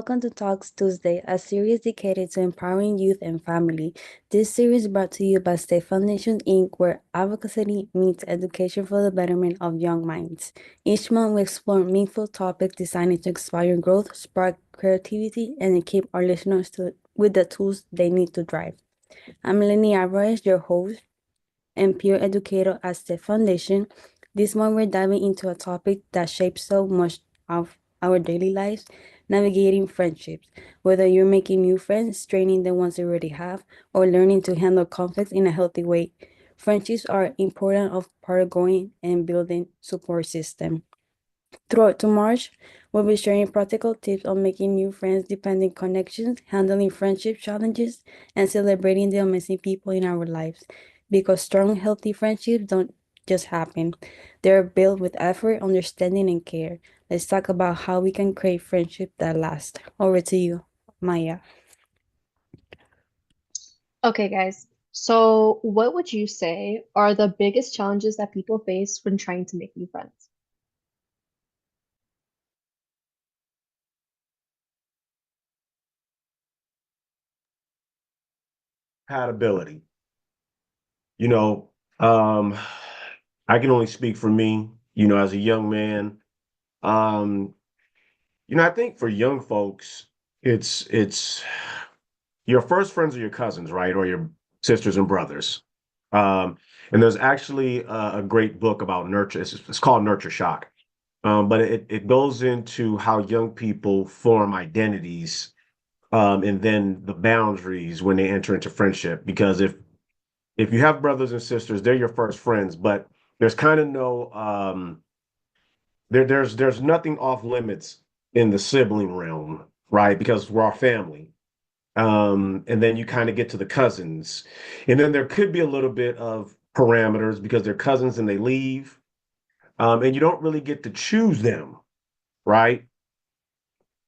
welcome to Talks Tuesday, a series dedicated to empowering youth and family. This series is brought to you by State Foundation Inc., where advocacy meets education for the betterment of young minds. Each month, we explore meaningful topics designed to inspire growth, spark creativity, and equip our listeners with the tools they need to drive. I'm Lenny Alvarez, your host and peer educator at State Foundation. This month, we're diving into a topic that shapes so much of our daily lives, navigating friendships. Whether you're making new friends, straining the ones you already have, or learning to handle conflicts in a healthy way, friendships are important of part of growing and building support system. Throughout to March, we'll be sharing practical tips on making new friends, depending connections, handling friendship challenges, and celebrating the amazing people in our lives. Because strong, healthy friendships don't just happen. They're built with effort, understanding, and care. Let's talk about how we can create friendship that last. Over to you, Maya. Okay, guys. So, what would you say are the biggest challenges that people face when trying to make new friends? Compatibility. You know, um, I can only speak for me, as a young man. Um, I think for young folks, it's your first friends are your cousins, right? Or your sisters and brothers. Um, and there's actually a great book about nurture. It's called Nurture Shock. But it goes into how young people form identities, and then the boundaries when they enter into friendship. Because if you have brothers and sisters, they're your first friends, but there's kind of no there's nothing off limits in the sibling realm, right? Because we're our family. And then you kind of get to the cousins. And then there could be a little bit of parameters because they're cousins and they leave. And you don't really get to choose them, right?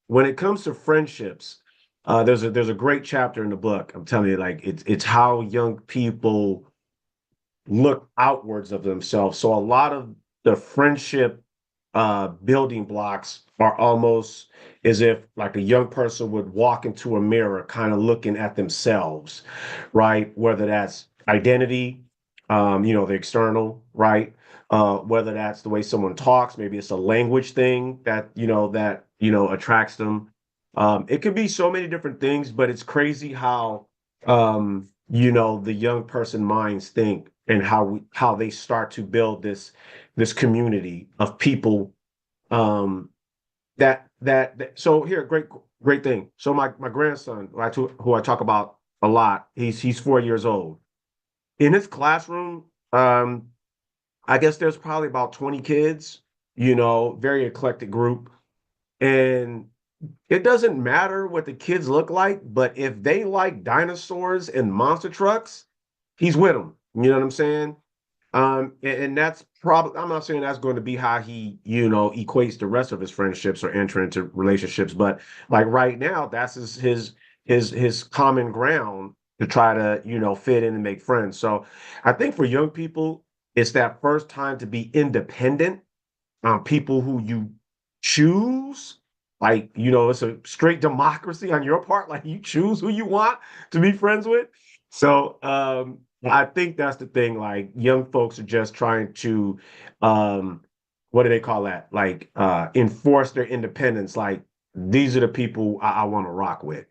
When it comes to friendships, there's a great chapter in the book. I'm telling you, like it's how young people look outwards of themselves. So a lot of the friendship building blocks are almost as if like a young person would walk into a mirror, kind of looking at themselves, right? Whether that's identity, the external, right? Whether that's the way someone talks, maybe it's a language thing that attracts them. It could be so many different things, but it's crazy how the young person minds think and how they start to build this community of people so here great thing. So my grandson who I talk about a lot, he's 4 years old. In his classroom, I guess there's probably about 20 kids, very eclectic group. And it doesn't matter what the kids look like, but if they like dinosaurs and monster trucks, he's with them. You know what I'm saying? And that's probably, I'm not saying that's going to be how he, equates the rest of his friendships or enter into relationships, but like right now, that's his common ground to try to, fit in and make friends. So I think for young people, it's that first time to be independent, people who you choose. Like, it's a straight democracy on your part. Like you choose who you want to be friends with. So I think that's the thing. Like young folks are just trying to what do they call that? Like enforce their independence. Like these are the people I want to rock with.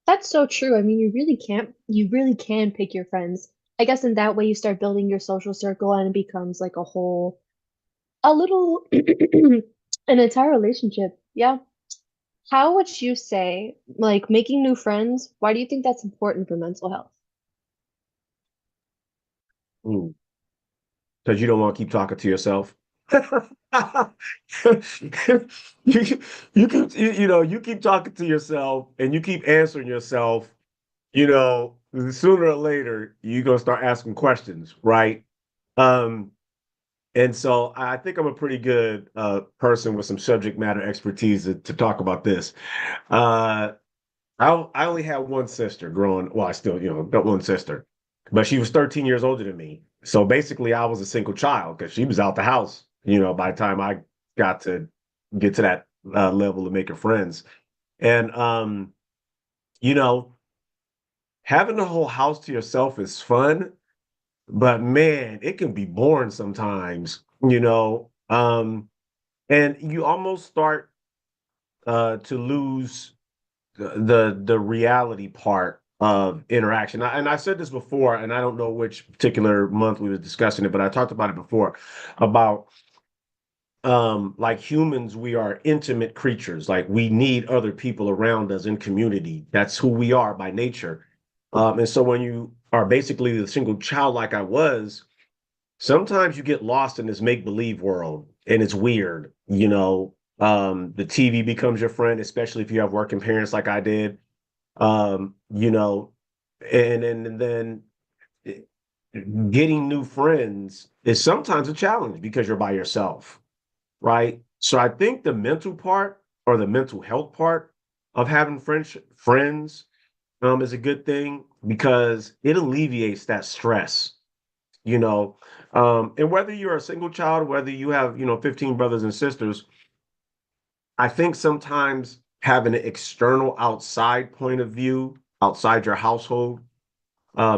That's so true. I mean, you really can pick your friends. I guess in that way you start building your social circle and it becomes like a little, an entire relationship. Yeah. How would you say, like, making new friends, why do you think that's important for mental health? Because you don't want to keep talking to yourself. you, you keep talking to yourself and you keep answering yourself, sooner or later you're gonna start asking questions, right? Um, and so I think I'm a pretty good person with some subject matter expertise to talk about this. Uh, I only had one sister growing. Well, I still, got one sister. but she was 13 years older than me. So basically, I was a single child because she was out the house, by the time I got to get to that level of making friends. And, you know, having the whole house to yourself is fun, but man, it can be boring sometimes. And you almost start to lose the reality part of interaction. And I said this before, and I don't know which particular month we were discussing it, but I talked about it before about like humans, we are intimate creatures. Like we need other people around us in community. That's who we are by nature. And so when you are basically the single child like I was, sometimes you get lost in this make-believe world and it's weird. The TV becomes your friend, especially if you have working parents like I did. um, you know, and then getting new friends is sometimes a challenge because you're by yourself, right? So I think the mental part or the mental health part of having friends is a good thing because it alleviates that stress, you know. And whether you're a single child, whether you have, 15 brothers and sisters, I think sometimes having an external outside point of view outside your household,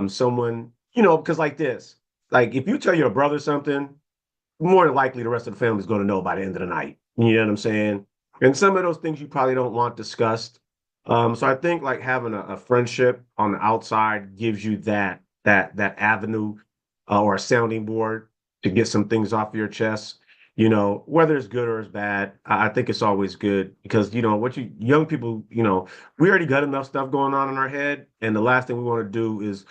someone, because like this, like if you tell your brother something, more than likely the rest of the family is going to know by the end of the night. You know what I'm saying? And some of those things you probably don't want discussed. So I think like having a friendship on the outside gives you that avenue or a sounding board to get some things off your chest. Whether it's good or it's bad, I think it's always good because what you young people, we already got enough stuff going on in our head, and the last thing we want to do is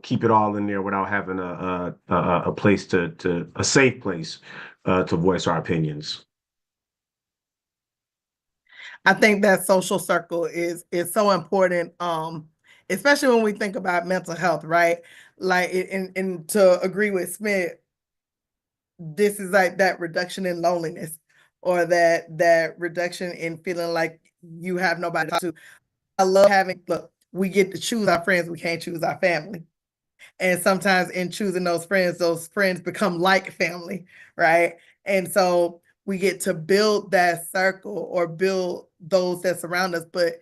keep it all in there without having a place to a safe place to voice our opinions. I think that social circle is so important, especially when we think about mental health, right? Like, and to agree with Smith, this is like that reduction in loneliness or that reduction in feeling like you have nobody to talk to. I love having, look, we get to choose our friends, we can't choose our family. And sometimes in choosing those friends become like family, right? And so we get to build that circle or build those that surround us, but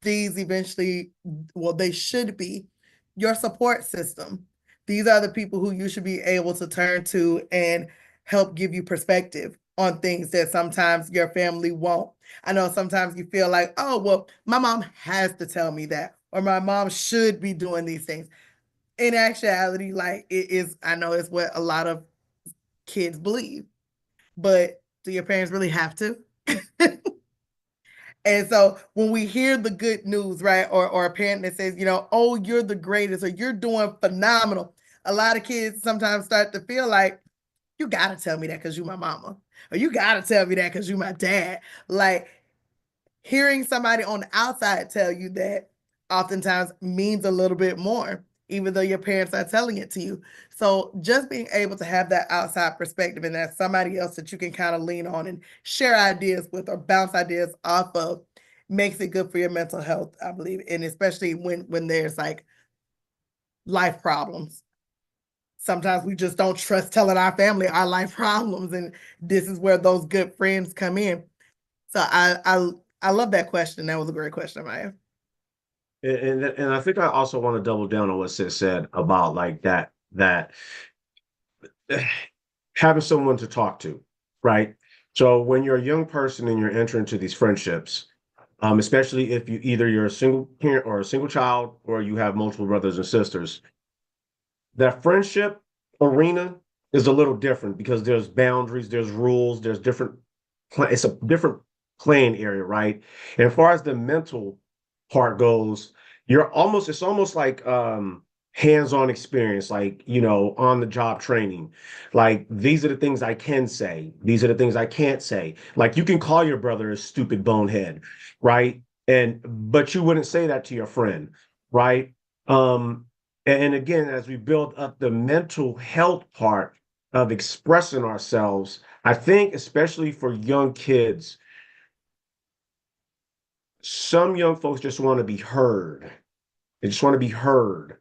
these eventually, well, they should be your support system. These are the people who you should be able to turn to and help give you perspective on things that sometimes your family won't. I know sometimes you feel like, oh, well, my mom has to tell me that, or my mom should be doing these things. In actuality, like it is, I know it's what a lot of kids believe, but do your parents really have to? And so when we hear the good news, right, or a parent that says, oh, you're the greatest or you're doing phenomenal, a lot of kids sometimes start to feel like, you got to tell me that because you're my mama, or you got to tell me that because you're my dad. Like hearing somebody on the outside tell you that oftentimes means a little bit more, even though your parents are telling it to you. So just being able to have that outside perspective and that somebody else that you can kind of lean on and share ideas with or bounce ideas off of makes it good for your mental health, I believe. And especially when there's like life problems. Sometimes we just don't trust telling our family our life problems. And this is where those good friends come in. So I love that question. That was a great question, Maya. And I think I also want to double down on what Sis said about like that having someone to talk to, right? So when you're a young person and you're entering into these friendships, especially if you're a single parent or a single child or you have multiple brothers and sisters, that friendship arena is a little different because there's boundaries, there's rules, there's it's a different playing area, right? And as far as the mental part goes, it's almost like hands-on experience, like on the job training. Like these are the things I can say, these are the things I can't say. Like you can call your brother a stupid bonehead, right? But you wouldn't say that to your friend, right? And again, as we build up the mental health part of expressing ourselves, I think especially for young kids, some young folks just want to be heard. They just want to be heard.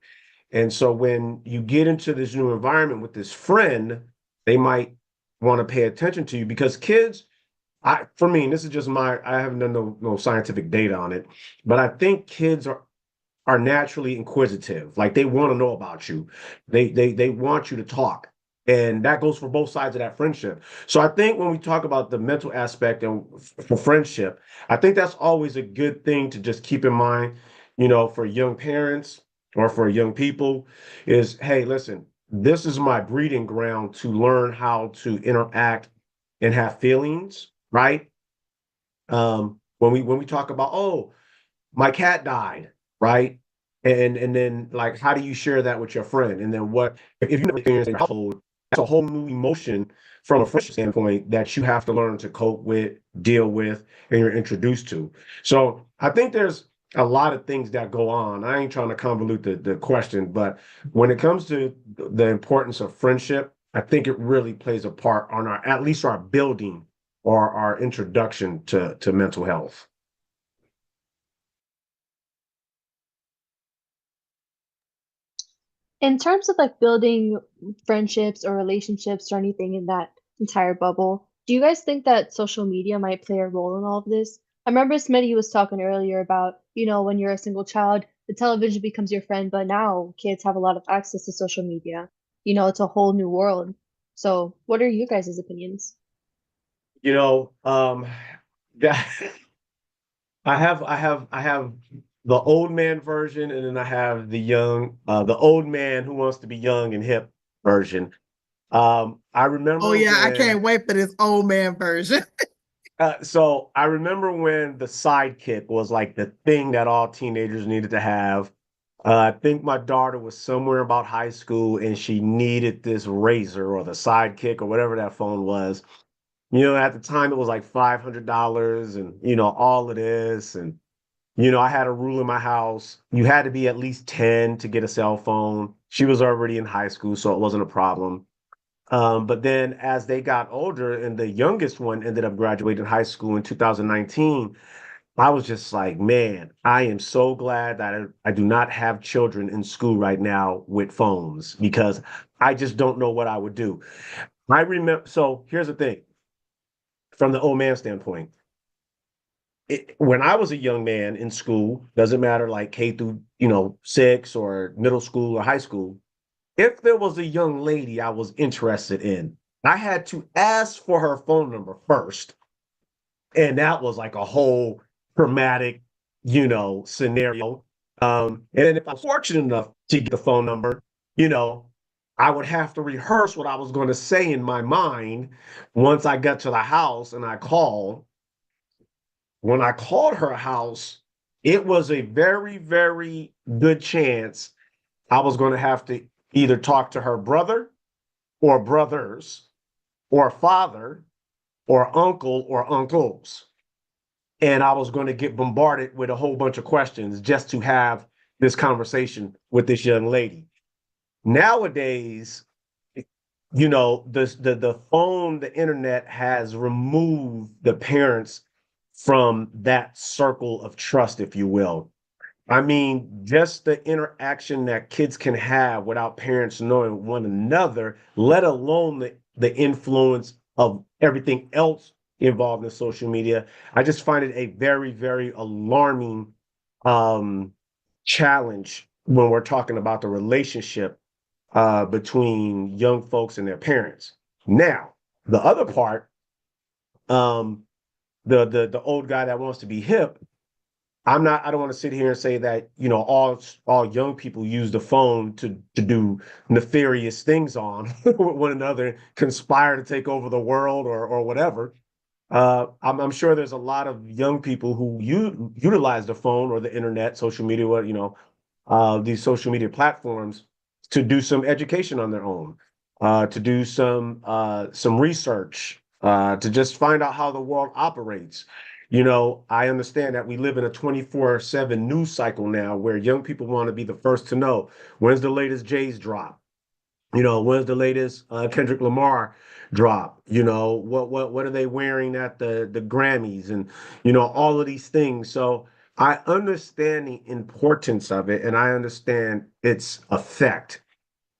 And so when you get into this new environment with this friend, they might want to pay attention to you because kids, for me, and this is just I haven't done no scientific data on it, but I think kids are naturally inquisitive. Like they want to know about you. They want you to talk. And that goes for both sides of that friendship. So I think when we talk about the mental aspect and for friendship, I think that's always a good thing to just keep in mind, for young parents or for young people is, hey, listen, this is my breeding ground to learn how to interact and have feelings, right? When we talk about, oh, my cat died, right? And then like how do you share that with your friend? And then what if you never experience in your household, that's a whole new emotion from a friendship standpoint that you have to learn to cope with, deal with, and you're introduced to. So I think there's a lot of things that go on. I ain't trying to convolute the question, but when it comes to the importance of friendship, I think it really plays a part on our at least our building or our introduction to mental health. In terms of like building friendships or relationships or anything in that entire bubble, do you guys think that social media might play a role in all of this? I remember Smitty was talking earlier about, when you're a single child, the television becomes your friend, but now kids have a lot of access to social media. It's a whole new world. So, what are you guys' opinions? You know, that I have the old man version, and then I have the old man who wants to be young and hip version. I Oh remember yeah, I when can't wait for this old man version. so I remember when the sidekick was like the thing that all teenagers needed to have. I think my daughter was somewhere about high school and she needed this razor or the sidekick or whatever that phone was. At the time it was like $500 and all of this. And I had a rule in my house. You had to be at least 10 to get a cell phone. She was already in high school, so it wasn't a problem. But then as they got older and the youngest one ended up graduating high school in 2019, I was just like, man, I am so glad that I do not have children in school right now with phones because I just don't know what I would do. I remember, so here's the thing from the old man standpoint. When I was a young man in school, doesn't matter like K through, 6 or middle school or high school, if there was a young lady I was interested in, I had to ask for her phone number first. And that was like a whole traumatic, scenario. And then if I was fortunate enough to get the phone number, you know, I would have to rehearse what I was going to say in my mind once I got to the house and I called. When I called her house, it was a very, very good chance I was going to have to either talk to her brother or brothers or father or uncle or uncles. And I was going to get bombarded with a whole bunch of questions just to have this conversation with this young lady. Nowadays, the phone, the internet has removed the parents from that circle of trust, if you will. I mean, just the interaction that kids can have without parents knowing one another, let alone the influence of everything else involved in social media. I just find it a very, very alarming um, challenge when we're talking about the relationship between young folks and their parents. Now, the other part, um, the old guy that wants to be hip, I don't want to sit here and say that, all young people use the phone to do nefarious things on with one another, conspire to take over the world or whatever. I'm sure there's a lot of young people who utilize the phone or the internet, social media, these social media platforms to do some education on their own, to do some research, to just find out how the world operates. I understand that we live in a 24/7 news cycle now where young people want to be the first to know when's the latest Jay's drop. When's the latest Kendrick Lamar drop? What are they wearing at the Grammys and all of these things. So I understand the importance of it and I understand its effect.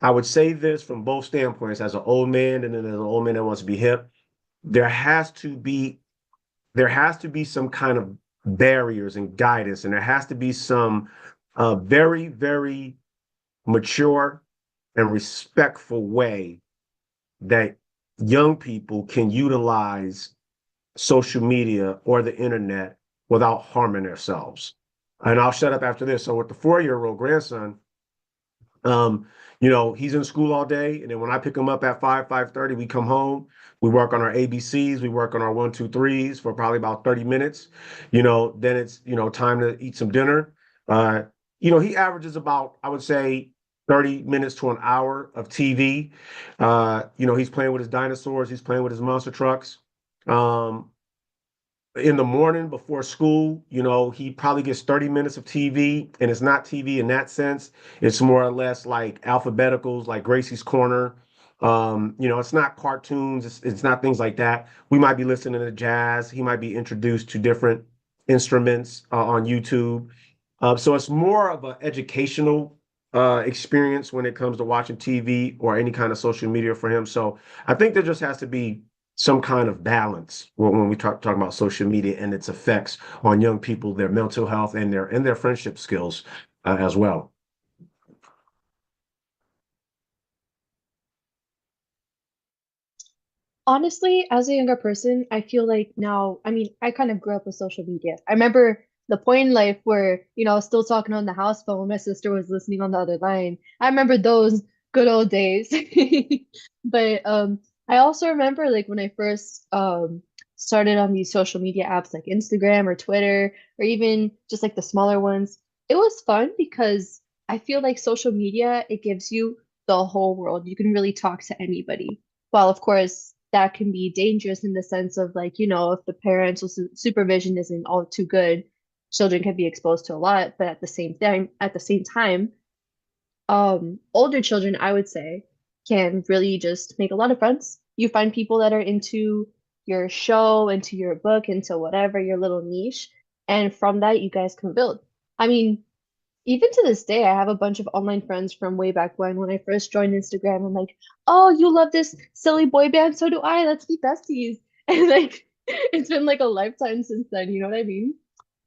I would say this from both standpoints as an old man and then as an old man that wants to be hip. There has to be there has to be some kind of barriers and guidance, and there has to be some very, very mature and respectful way that young people can utilize social media or the internet without harming themselves. And I'll shut up after this. So with the 4-year-old grandson, um, he's in school all day, and then when I pick him up at 5:30, we come home. We work on our ABCs, we work on our 1, 2, 3s for probably about 30 minutes. Then it's time to eat some dinner. Uh, he averages about, I would say, 30 minutes to an hour of TV. He's playing with his dinosaurs, he's playing with his monster trucks. Um, in the morning before school, he probably gets 30 minutes of TV, and it's not TV in that sense. It's more or less like alphabeticals, like Gracie's Corner. It's not cartoons, it's not things like that. We might be listening to jazz. He might be introduced to different instruments on YouTube. So it's more of an educational experience when it comes to watching TV or any kind of social media for him. So I think there just has to be some kind of balance when we talk about social media and its effects on young people, their mental health and their friendship skills as well. Honestly, as a younger person, I feel like now, I mean, I kind of grew up with social media. I remember the point in life where, I was still talking on the house phone, my sister was listening on the other line. I remember those good old days. But I also remember like when I first started on these social media apps like Instagram or Twitter or even just like the smaller ones, it was fun because I feel like social media, it gives you the whole world. You can really talk to anybody. While of course that can be dangerous in the sense of like, if the parental supervision isn't all too good, children can be exposed to a lot. But at the same time, older children, I would say, can really just make a lot of friends. You find people that are into your show, into your book, into whatever your little niche, and from that you guys can build. I mean, even to this day, I have a bunch of online friends from way back when I first joined Instagram. I'm like, oh, you love this silly boy band, so do I. Let's be besties. And like, it's been like a lifetime since then. You know what I mean?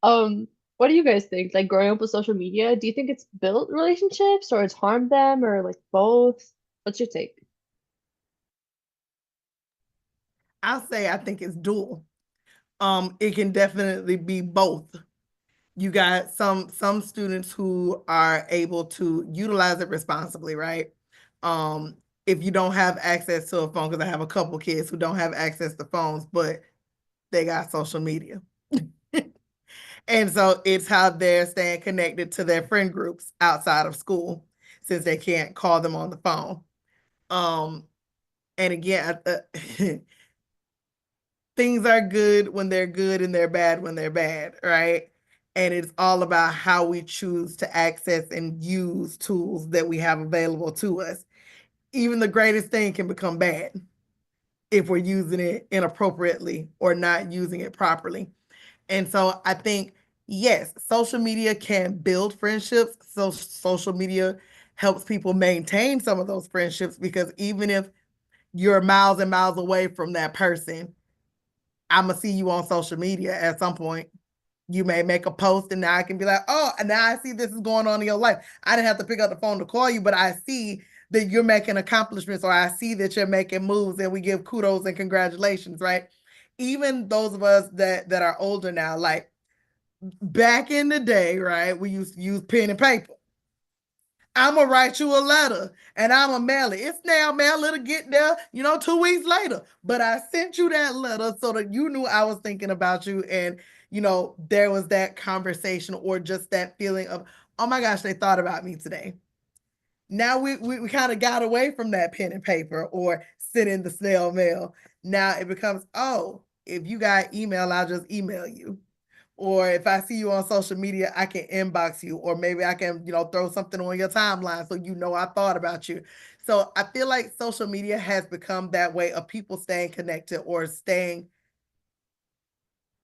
Um, what do you guys think? Like growing up with social media, do you think it's built relationships or it's harmed them or like both? What's your take? I'll say I think it's dual. It can definitely be both. You got some students who are able to utilize it responsibly, right? If you don't have access to a phone, because I have a couple kids who don't have access to phones, but they got social media. And so it's how they're staying connected to their friend groups outside of school since they can't call them on the phone. And again, things are good when they're good and they're bad when they're bad, right? And it's all about how we choose to access and use tools that we have available to us. Even the greatest thing can become bad if we're using it inappropriately or not using it properly. And so I think, yes, social media can build friendships. So social media helps people maintain some of those friendships because even if you're miles and miles away from that person, I'm gonna see you on social media at some point. You may make a post and now I can be like, oh, and now I see this is going on in your life. I didn't have to pick up the phone to call you, but I see that you're making accomplishments or I see that you're making moves and we give kudos and congratulations, right? Even those of us that are older now, like back in the day, right, we used to use pen and paper. I'm gonna write you a letter and I'm gonna mail it. It's now mail, it'll get there, 2 weeks later. But I sent you that letter so that you knew I was thinking about you. And, there was that conversation or just that feeling of, oh my gosh, they thought about me today. Now we kind of got away from that pen and paper or sending the snail mail. Now it becomes, oh, if you got email, I'll just email you. Or if I see you on social media, I can inbox you, or maybe I can, throw something on your timeline so I thought about you. So I feel like social media has become that way of people staying connected or staying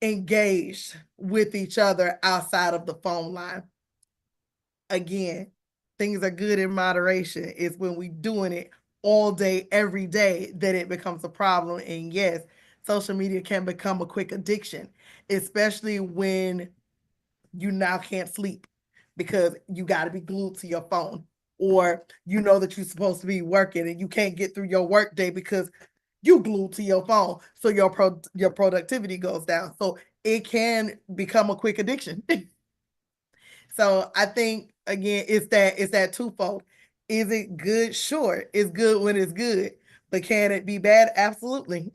engaged with each other outside of the phone line. Again, things are good in moderation. It's when we doing it all day, every day, that it becomes a problem. And yes, social media can become a quick addiction, especially when you now can't sleep because you got to be glued to your phone, or you know that you're supposed to be working and you can't get through your work day because you glued to your phone. So your productivity goes down. So it can become a quick addiction. So I think again, it's that twofold. Is it good? Sure, it's good when it's good, but can it be bad? Absolutely.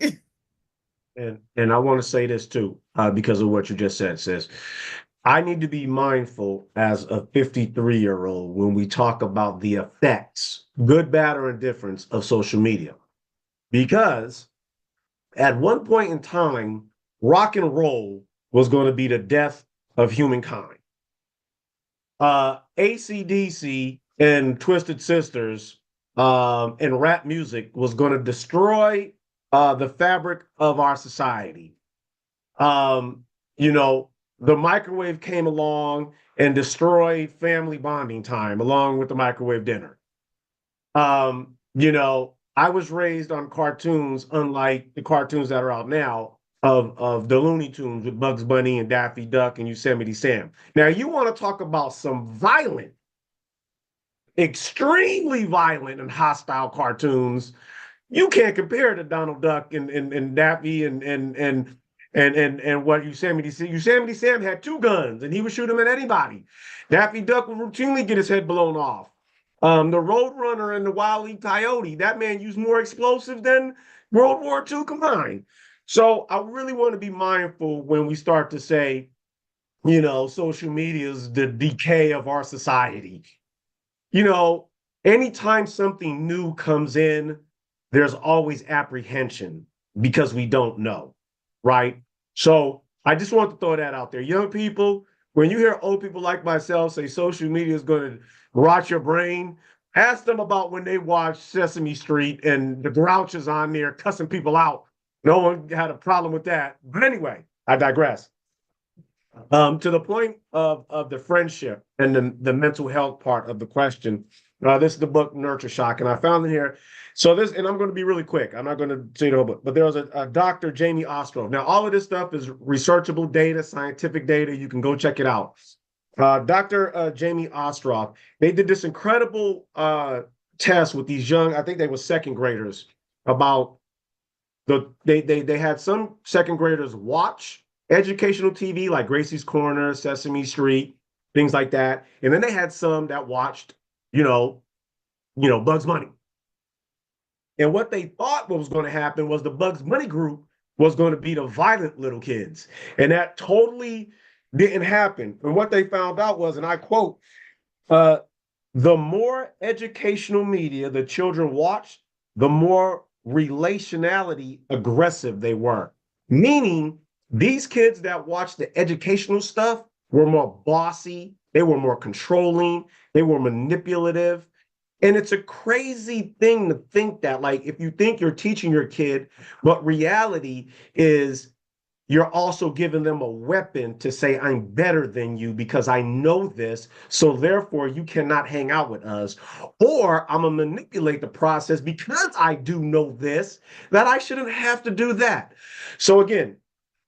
And I want to say this too, because of what you just said, sis. I need to be mindful as a 53-year-old when we talk about the effects, good, bad, or indifference of social media. Because at one point in time, rock and roll was going to be the death of humankind. AC/DC and Twisted Sisters and rap music was going to destroy the fabric of our society. Um, you know, the microwave came along and destroyed family bonding time along with the microwave dinner. I was raised on cartoons, unlike the cartoons that are out now of the Looney Tunes with Bugs Bunny and Daffy Duck and Yosemite Sam. Now, you want to talk about some violent, extremely violent and hostile cartoons. You can't compare to Donald Duck and Daffy and what Yosemite Sam had two guns and he would shoot them at anybody. Daffy Duck would routinely get his head blown off. The Roadrunner and the Wile E. Coyote, that man used more explosives than World War II combined. So I really want to be mindful when we start to say, social media is the decay of our society. Anytime something new comes in, there's always apprehension because we don't know, right? So I just want to throw that out there. Young people, when you hear old people like myself say social media is going to rot your brain, ask them about when they watched Sesame Street and the Grouches on there cussing people out. No one had a problem with that. But anyway, I digress. To the point of the friendship and the mental health part of the question, this is the book Nurture Shock, and I found it here. So this, and I'm going to be really quick. I'm not going to say the whole book, but there was a Dr. Jamie Ostroff. Now, all of this stuff is researchable data, scientific data. You can go check it out. Dr. Jamie Ostroff, they did this incredible test with these young, I think they were second graders, about they had some second graders watch educational TV like Gracie's Corner, Sesame Street, things like that. And then they had some that watched, Bugs Bunny. And what they thought was going to happen was the Bugs Bunny group was going to be the violent little kids. And that totally didn't happen. And what they found out was, and I quote, the more educational media the children watched, the more relationality aggressive they were. Meaning, these kids that watched the educational stuff were more bossy, they were more controlling, they were manipulative. And it's a crazy thing to think that, like, if you think you're teaching your kid, but reality is you're also giving them a weapon to say, I'm better than you because I know this. So therefore, you cannot hang out with us. Or I'm going to manipulate the process because I do know this, that I shouldn't have to do that. So again,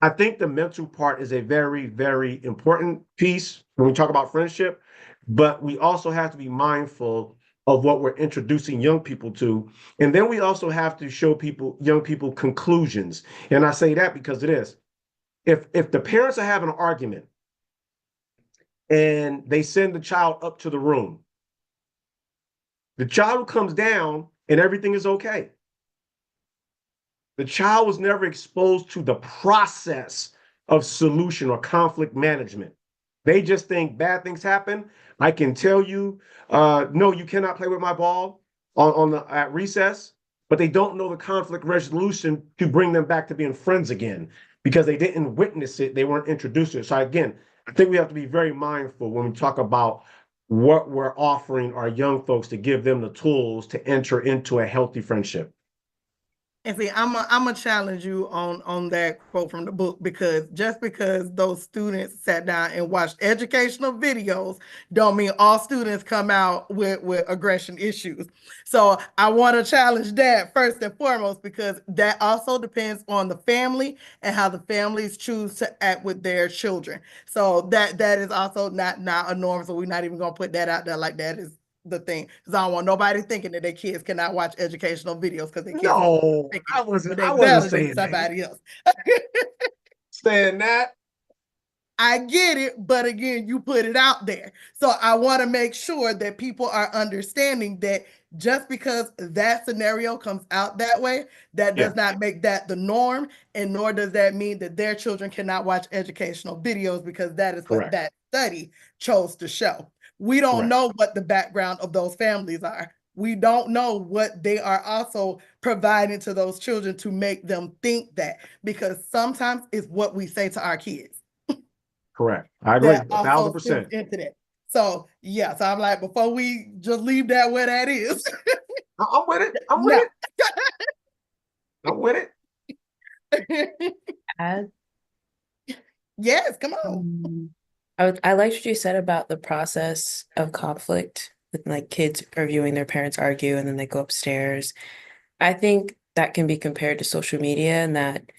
I think the mental part is a very, very important piece when we talk about friendship, but we also have to be mindful of what we're introducing young people to. And then we also have to show young people conclusions. And I say that because it is. If the parents are having an argument and they send the child up to the room, the child comes down and everything is okay. The child was never exposed to the process of solution or conflict management. They just think bad things happen. I can tell you, no, you cannot play with my ball at recess, but they don't know the conflict resolution to bring them back to being friends again because they didn't witness it. They weren't introduced to it. So again, I think we have to be very mindful when we talk about what we're offering our young folks to give them the tools to enter into a healthy friendship. And see, I'm gonna challenge you on that quote from the book, because just because those students sat down and watched educational videos don't mean all students come out with aggression issues. So I want to challenge that first and foremost, because that also depends on the family and how the families choose to act with their children. So that is also not a norm. So we're not even gonna put that out there like that is the thing, because I don't want nobody thinking that their kids cannot watch educational videos because their kids No, thinking I it, but wasn't. they I wasn't better than saying that. somebody else. Saying that. I get it, but again, you put it out there. So I want to make sure that people are understanding that just because that scenario comes out that way, that Yeah, does not make that the norm, and nor does that mean that their children cannot watch educational videos, because that is what correct, that study chose to show. We don't correct. know what the background of those families are. We don't know what they are also providing to those children to make them think that, because sometimes it's what we say to our kids Correct. I agree. that A thousand also spills percent. into that. So yeah, so I'm like, before we just leave that where that is, I'm with it. I'm with no. it. I'm with it. Add, Yes, come on. I liked what you said about the process of conflict with like kids reviewing their parents argue and then they go upstairs. I think that can be compared to social media, and that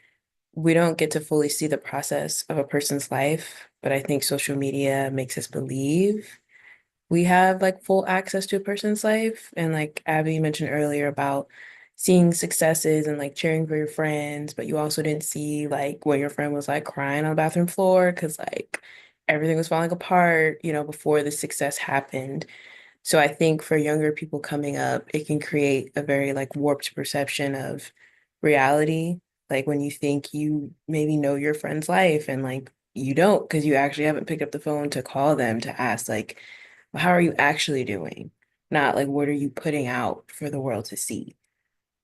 we don't get to fully see the process of a person's life, but I think social media makes us believe we have like full access to a person's life. And like Abby mentioned earlier about seeing successes and like cheering for your friends, but you also didn't see like when your friend was like crying on the bathroom floor because like everything was falling apart, before the success happened. So I think for younger people coming up, it can create a very like warped perception of reality. Like when you think you maybe know your friend's life and like you don't, because you actually haven't picked up the phone to call them to ask like, well, how are you actually doing? Not like what are you putting out for the world to see?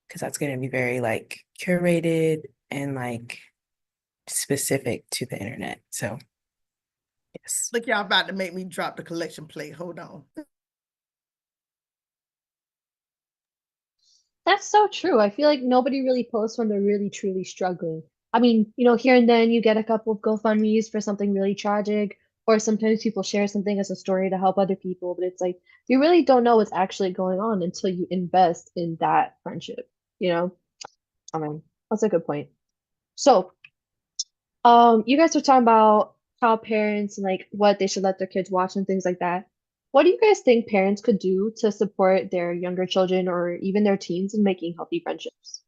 Because that's going to be very like curated and like specific to the internet. So yes. Look, y'all about to make me drop the collection plate. Hold on. That's so true. I feel like nobody really posts when they're really truly struggling. I mean, here and then you get a couple of GoFundMe's for something really tragic, or sometimes people share something as a story to help other people, but it's like you really don't know what's actually going on until you invest in that friendship, you know? I mean, that's a good point. So, you guys were talking about how parents and like what they should let their kids watch and things like that. What do you guys think parents could do to support their younger children or even their teens in making healthy friendships?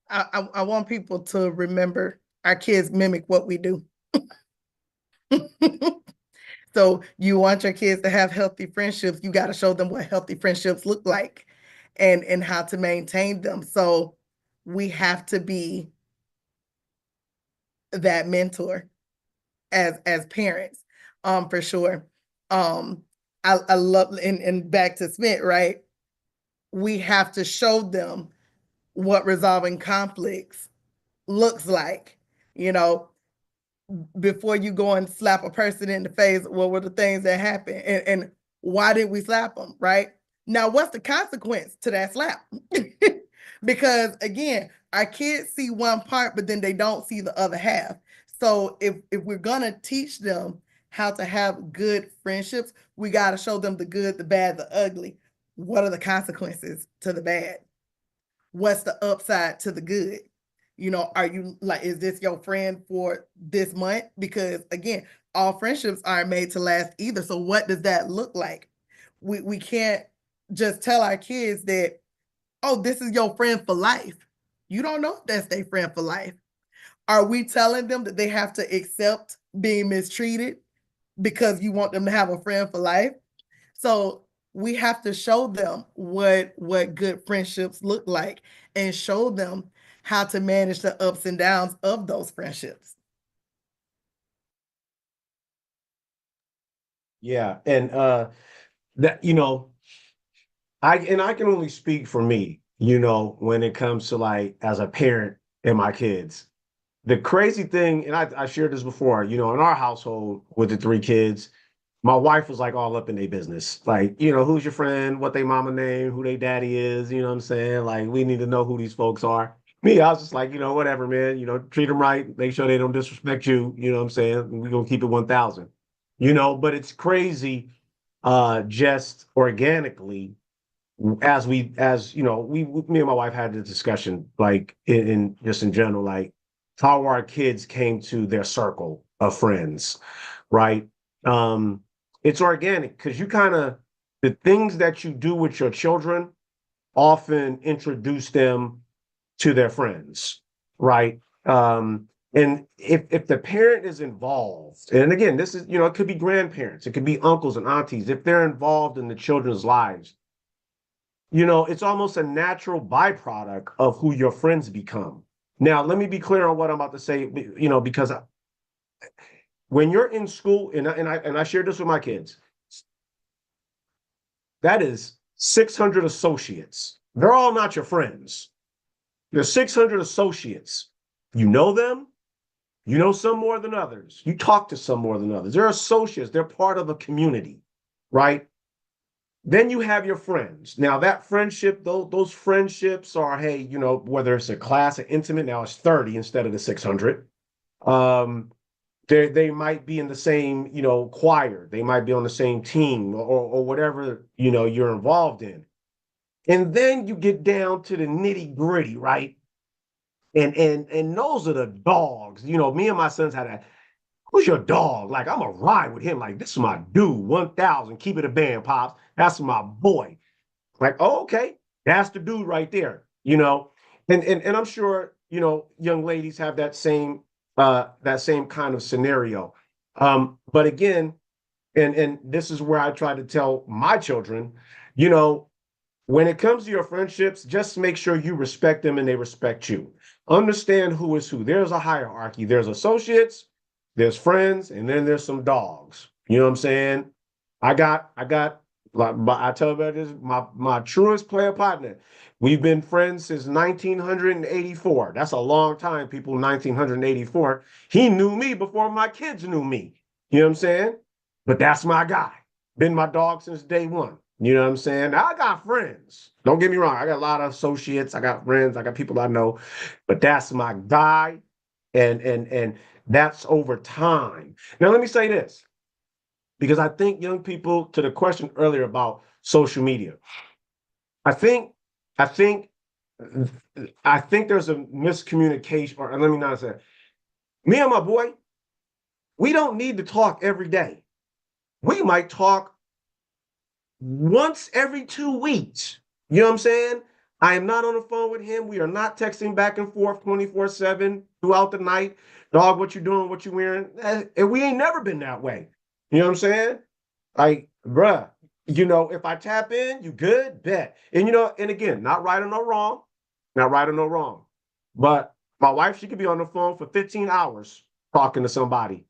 I want people to remember our kids mimic what we do. So you want your kids to have healthy friendships, you got to show them what healthy friendships look like and how to maintain them. So we have to be that mentor as parents, for sure. Um, I love, and back to Smith, right? We have to show them what resolving conflicts looks like. You know, before you go and slap a person in the face, what were the things that happened, and why did we slap them? Right now, what's the consequence to that slap? Because again, our kids see one part, but then they don't see the other half. So if we're gonna teach them how to have good friendships, we got to show them the good, the bad, the ugly. What are the consequences to the bad? What's the upside to the good? Are you like, is this your friend for this month? Because again, all friendships aren't made to last either. So what does that look like? We can't just tell our kids that, oh, this is your friend for life. You don't know if that's their friend for life. Are we telling them that they have to accept being mistreated because you want them to have a friend for life? So we have to show them what good friendships look like, and show them how to manage the ups and downs of those friendships. Yeah, and that I can only speak for me, when it comes to like as a parent and my kids. The crazy thing, and I shared this before, in our household with the three kids, my wife was like all up in their business. Like, you know, who's your friend, what they mama name, who they daddy is, you know what I'm saying? Like, we need to know who these folks are. Me, I was just like, you know, whatever, man, you know, treat them right, make sure they don't disrespect you, you know what I'm saying? We're gonna keep it 1,000. You know, but it's crazy, just organically, as you know, me and my wife had this discussion, like in just in general, like how our kids came to their circle of friends, right? Um, it's organic because you kind of, the things that you do with your children often introduce them to their friends, right? And if the parent is involved, and again, this is, you know, it could be grandparents, it could be uncles and aunties, if they're involved in the children's lives, you know, it's almost a natural byproduct of who your friends become. Now, let me be clear on what I'm about to say, you know, because when you're in school, and I share this with my kids, that is 600 associates. They're all not your friends. There's 600 associates. You know them. You know some more than others. You talk to some more than others. They're associates. They're part of a community, right? Then you have your friends. Now that friendship, those friendships are, hey, you know, whether it's a class or intimate, now it's 30 instead of the 600. Um, they might be in the same, you know, choir. They might be on the same team or whatever, you know, you're involved in. And then you get down to the nitty gritty, right? And those are the dogs. You know, me and my sons had a, who's your dog? Like, I'm a ride with him. Like, this is my dude, 1,000. Keep it a band, Pops. That's my boy. Like, oh, okay. That's the dude right there, you know. And I'm sure, you know, young ladies have that same kind of scenario. But again, and this is where I try to tell my children, you know, when it comes to your friendships, just make sure you respect them and they respect you. Understand who is who. There's a hierarchy. There's associates, there's friends, and then there's some dogs. You know what I'm saying? I got like I tell you about this, my truest player partner. We've been friends since 1984. That's a long time, people, 1984. He knew me before my kids knew me. You know what I'm saying? But that's my guy. Been my dog since day one. You know what I'm saying? I got friends. Don't get me wrong. I got a lot of associates. I got friends. I got people I know, but that's my guy, and that's over time. Now let me say this, because I think young people, to the question earlier about social media, I think, I think, I think there's a miscommunication, or let me not say, me and my boy, we don't need to talk every day. We might talk once every 2 weeks. You know what I'm saying? I am not on the phone with him. We are not texting back and forth 24/7 throughout the night. Dog, what you doing? What you wearing? And we ain't never been that way. You know what I'm saying? Like, bruh, you know, if I tap in, you good, bet. And you know, and again, not right or no wrong, not right or no wrong. But my wife, she could be on the phone for 15 hours talking to somebody.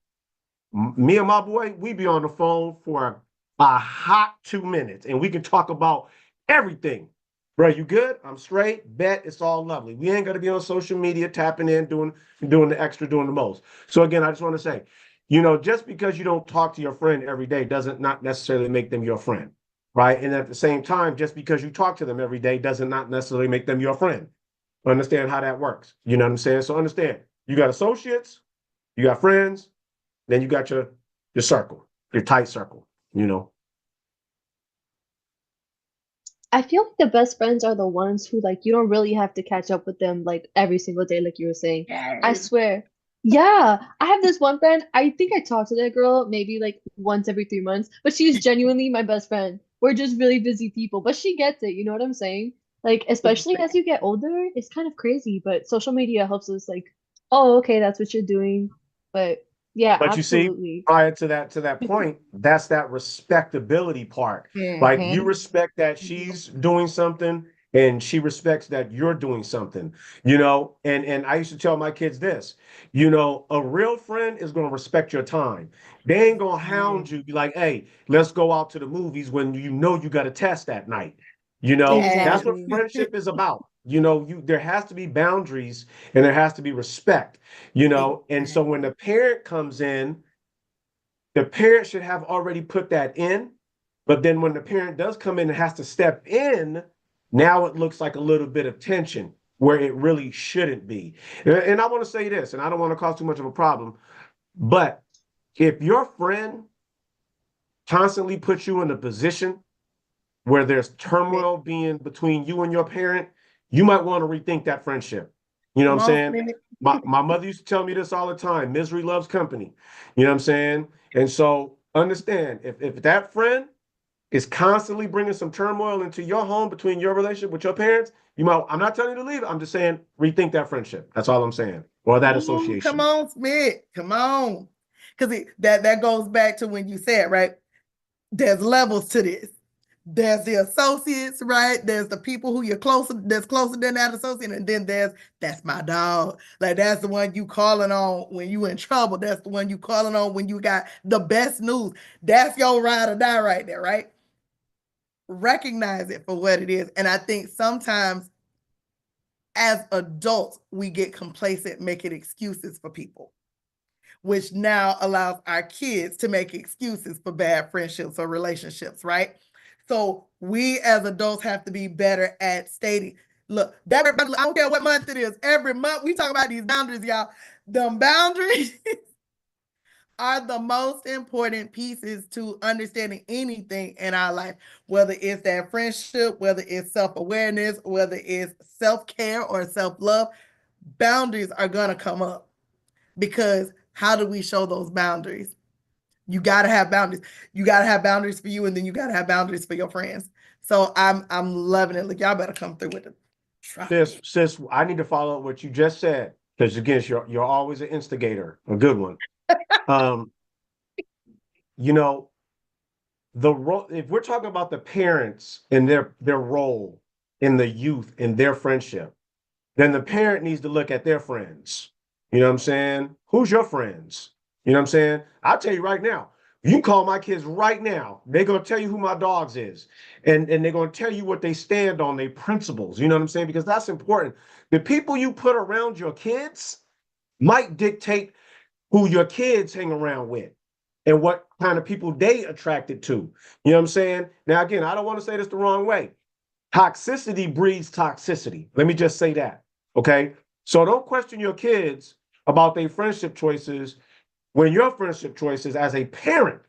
Me and my boy, we be on the phone for a hot 2 minutes and we can talk about everything. Bro, you good? I'm straight. Bet it's all lovely. We ain't gonna be on social media tapping in, doing the extra, doing the most. So again, I just want to say, you know, just because you don't talk to your friend every day doesn't not necessarily make them your friend, right? And at the same time, just because you talk to them every day doesn't not necessarily make them your friend. Understand how that works. You know what I'm saying? So understand, you got associates, you got friends, then you got your circle, your tight circle, you know. I feel like the best friends are the ones who like you don't really have to catch up with them like every single day, like you were saying. I Yes. swear. Yeah, I have this one friend. I think I talk to that girl maybe like once every 3 months, but she's genuinely my best friend. We're just really busy people, but she gets it, you know what I'm saying? Like, especially as you get older, it's kind of crazy, but social media helps us like, oh, okay, that's what you're doing. But yeah, But you see, absolutely. prior to that point, that's that respectability part. Like you Mhm. respect that she's doing something and she respects that you're doing something, you know. And I used to tell my kids this, you know, a real friend is going to respect your time. They ain't going to hound you, be like, hey, let's go out to the movies when you know you got a test that night. You know, Yes. that's what Exactly. friendship is about. You know, you there has to be boundaries and there has to be respect, you know. And so when the parent comes in, the parent should have already put that in. But then when the parent does come in and has to step in, now it looks like a little bit of tension where it really shouldn't be. And I want to say this, and I don't want to cause too much of a problem, but if your friend constantly puts you in a position where there's turmoil being between you and your parent, you might want to rethink that friendship. You know what I'm saying? My mother used to tell me this all the time: misery loves company. You know what I'm saying? And so understand, if that friend is constantly bringing some turmoil into your home between your relationship with your parents, you might, I'm not telling you to leave it. I'm just saying rethink that friendship. That's all I'm saying. Or that association. Come on, Smith. Come on. Because that goes back to when you said, right? There's levels to this. There's the associates, right? There's the people who you're closer, that's closer than that associate, and then that's my dog. Like that's the one you calling on when you in trouble. That's the one you calling on when you got the best news. That's your ride or die right there, right? Recognize it for what it is. And I think sometimes as adults, we get complacent making excuses for people, which now allows our kids to make excuses for bad friendships or relationships, right? So we as adults have to be better at stating, look, I don't care what month it is. Every month we talk about these boundaries, y'all. The boundaries are the most important pieces to understanding anything in our life, whether it's that friendship, whether it's self-awareness, whether it's self-care or self-love. Boundaries are going to come up because how do we show those boundaries? You got to have boundaries. You got to have boundaries for you, and then you got to have boundaries for your friends. So I'm loving it. Look, y'all better come through with it. Sis, I need to follow up what you just said because again, you're always an instigator, a good one. You know, the role, if we're talking about the parents and their role in the youth in their friendship, then the parent needs to look at their friends. You know what I'm saying? Who's your friends? You know what I'm saying? I'll tell you right now, you can call my kids right now. They're going to tell you who my dogs is. And they're going to tell you what they stand on, their principles. You know what I'm saying? Because that's important. The people you put around your kids might dictate who your kids hang around with and what kind of people they attracted to. You know what I'm saying? Now, again, I don't want to say this the wrong way. Toxicity breeds toxicity. Let me just say that. Okay. So don't question your kids about their friendship choices when your friendship choices as a parent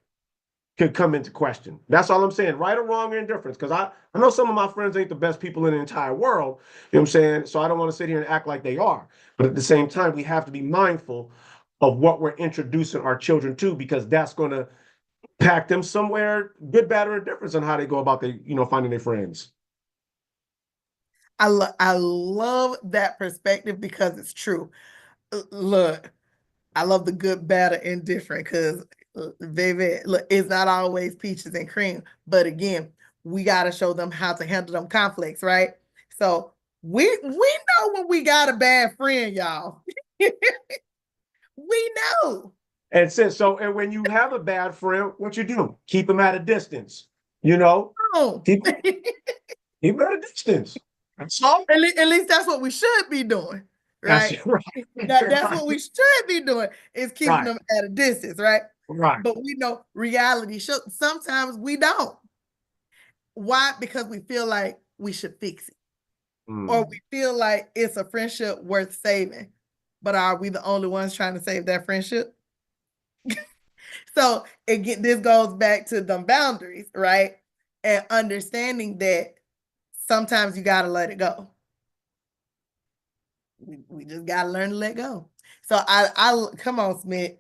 could come into question. That's all I'm saying. Right or wrong or indifference. Because I know some of my friends ain't the best people in the entire world. You know what I'm saying? So I don't want to sit here and act like they are. But at the same time, we have to be mindful of what we're introducing our children to, because that's going to impact them somewhere, good, bad, or indifference on how they go about their, finding their friends. I love that perspective because it's true. Look, I love the good, bad, or indifferent because, baby, look, it's not always peaches and cream. But again, we got to show them how to handle them conflicts, right? So we know when we got a bad friend, y'all. We know. And and when you have a bad friend, what you do? Keep them at a distance. Keep them at a distance. That's all. At least that's what we should be doing, right? That's right. That's what we should be doing, is keeping them at a distance, right? Right. But we know reality sometimes we don't. Why? Because we feel like we should fix it. Or we feel like it's a friendship worth saving. But are we the only ones trying to save that friendship? So again, this goes back to the boundaries, right? And understanding that sometimes you got to let it go. We just got to learn to let go. So I come on, Smith.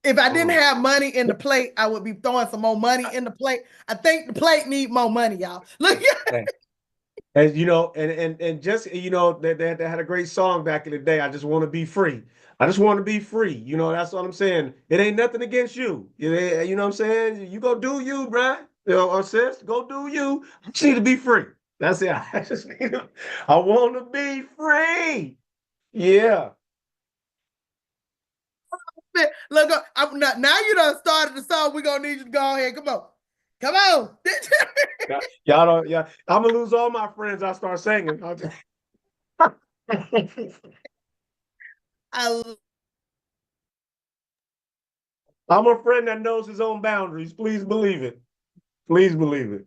If I didn't have money in the plate, I would be throwing some more money in the plate. I think the plate need more money, y'all. Look. As you know, and just they had a great song back in the day. I just want to be free. I just want to be free. That's what I'm saying. It ain't nothing against you. You know what I'm saying? You go do you, bruh. Or sis, go do you. I just need to be free. That's it. I want to be free. Yeah. Look, now you done started the song. We're gonna need you to go ahead. Come on. Y'all don't, yeah. I'm gonna lose all my friends. I start singing. I'm a friend that knows his own boundaries. Please believe it. Please believe it.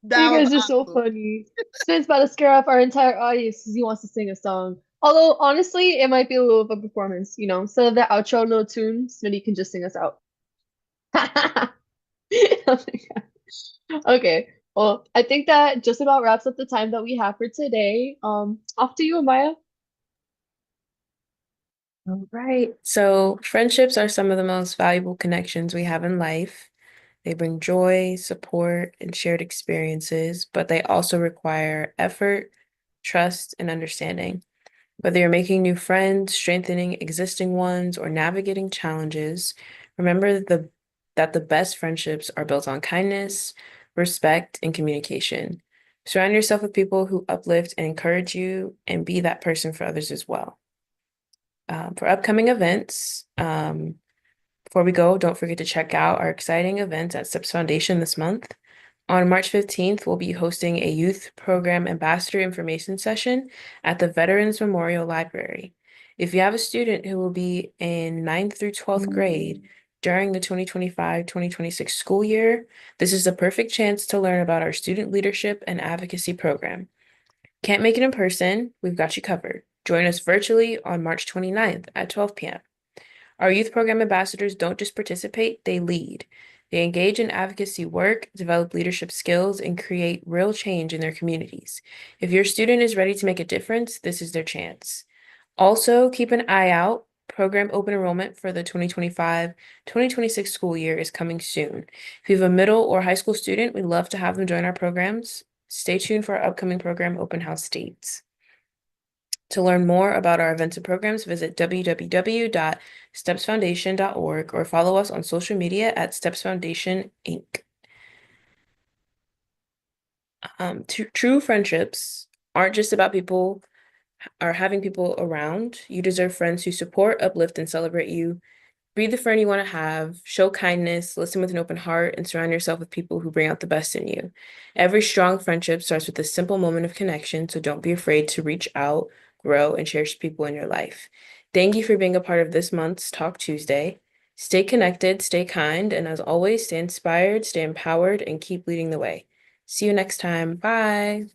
That You was guys are so awesome. funny. Spin's about to scare off our entire audience because he wants to sing a song. Although, honestly, it might be a little of a performance, you know. Instead of the outro no tune, Smitty can just sing us out. Oh my God. Okay. Well, I think that just about wraps up the time that we have for today. Off to you, Amaya. All right. So, friendships are some of the most valuable connections we have in life. They bring joy, support, and shared experiences, but they also require effort, trust, and understanding. Whether you're making new friends, strengthening existing ones, or navigating challenges, remember that the best friendships are built on kindness, respect, and communication. Surround yourself with people who uplift and encourage you, and be that person for others as well. For upcoming events, before we go, don't forget to check out our exciting events at Steps Foundation this month. On March 15th, we'll be hosting a Youth Program Ambassador Information Session at the Veterans Memorial Library. If you have a student who will be in 9th through 12th grade during the 2025-2026 school year, this is the perfect chance to learn about our student leadership and advocacy program. Can't make it in person? We've got you covered. Join us virtually on March 29th at 12 p.m. Our youth program ambassadors don't just participate, they lead. They engage in advocacy work, develop leadership skills, and create real change in their communities. If your student is ready to make a difference, this is their chance. Also, keep an eye out. Program open enrollment for the 2025-2026 school year is coming soon. If you have a middle or high school student, we'd love to have them join our programs. Stay tuned for our upcoming program open house dates. To learn more about our events and programs, visit www.stepsfoundation.org or follow us on social media at Steps Foundation Inc. True friendships aren't just about people or having people around. You deserve friends who support, uplift, and celebrate you. Be the friend you want to have, show kindness, listen with an open heart, and surround yourself with people who bring out the best in you. Every strong friendship starts with a simple moment of connection, so don't be afraid to reach out, grow, and cherish people in your life. Thank you for being a part of this month's Talk Tuesday. Stay connected, stay kind, and as always, stay inspired, stay empowered, and keep leading the way. See you next time. Bye.